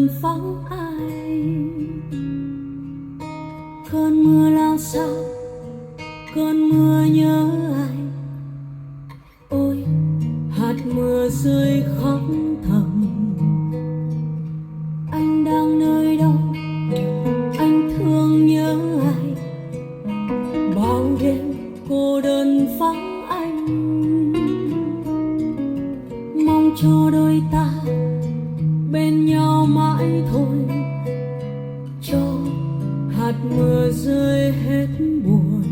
đơn vắng ai. Cơn mưa lao sao, cơn mưa nhớ ai. Ôi hạt mưa rơi khóc thầm. Anh đang nơi đâu, anh thương nhớ ai. Bao đêm cô đơn vắng anh, mong cho đôi ta bên nhau mãi thôi, cho hạt mưa rơi hết buồn.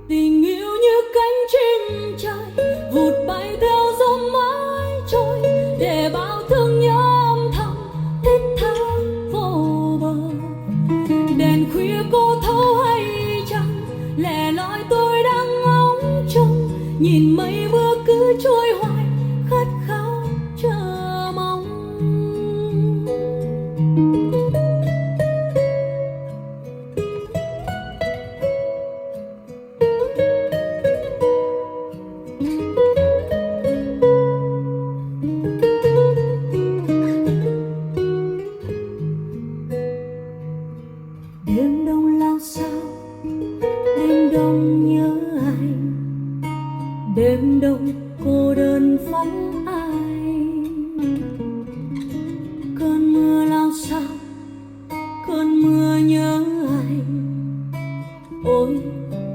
Tình yêu như cánh chim trời vụt bay theo gió mãi trôi, để bao thương nhớ âm thầm thiết tha vô bờ. Đèn khuya cô thấu hay chăng, lẻ loi tôi đang ngóng trông, nhìn mây mưa cứ trôi hoài khát khao chờ mong. Đêm đông lao sao, đêm đông nhớ ai. Đêm đông cô đơn vắng ai. Cơn mưa lao sao, cơn mưa nhớ ai. Ôi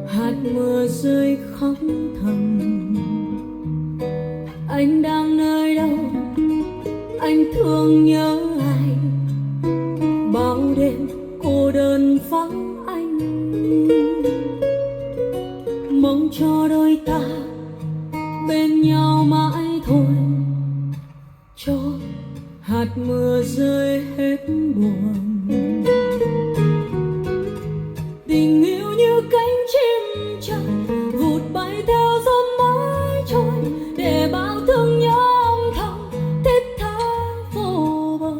hạt mưa rơi khóc thầm. Anh đang nơi đâu, anh thương nhớ ai. Bao đêm cô đơn vắng anh, mong cho đôi ta bên nhau mãi thôi, cho hạt mưa rơi hết buồn. Tình yêu như cánh chim trời vụt bay theo gió mãi trôi, để bao thương nhớ âm thầm thiết tha vô bờ.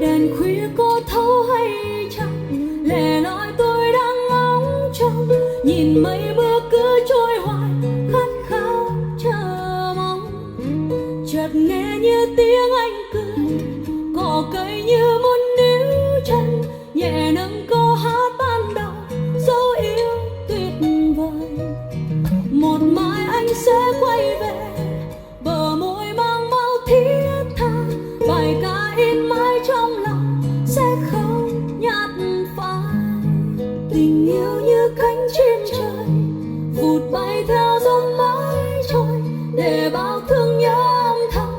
Đèn khuya cô thấu hay chăng, lẻ loi tôi đang ngóng trông, nhìn mây mưa cứ trôi hoài khát khao chờ mong. Chợt nghe như tiếng anh cười, cỏ cây như muốn níu chân, nhẹ nâng câu hát ban đầu dấu yêu tuyệt vời. Một mai anh sẽ quay về, bờ môi mang bao thiết tha, bài ca in mãi trong lòng sẽ không nhạt phai. Tình yêu như cánh chim trời vụt bay theo gió mãi trôi, để bao thương nhớ âm thầm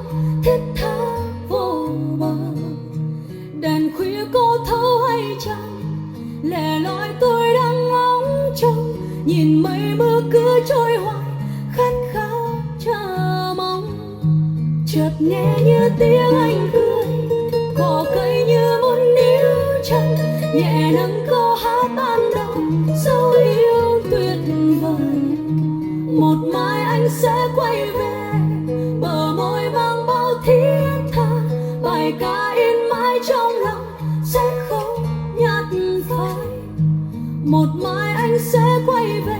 thiết tha vô bờ. Đèn khuya cô thấu hay chăng, lẻ loi tôi đang ngóng trông, nhìn mây mưa cứ trôi hoài khát khao chờ mong. Chợt nghe như tiếng anh cười, cỏ cây như muốn níu chân, nhẹ nâng câu hát ban đầu dấu yêu tuyệt vời. Một mai anh sẽ quay về, bờ môi mang bao thiết tha, bài ca in mãi trong lòng sẽ không nhạt phai. Một mai anh sẽ quay về,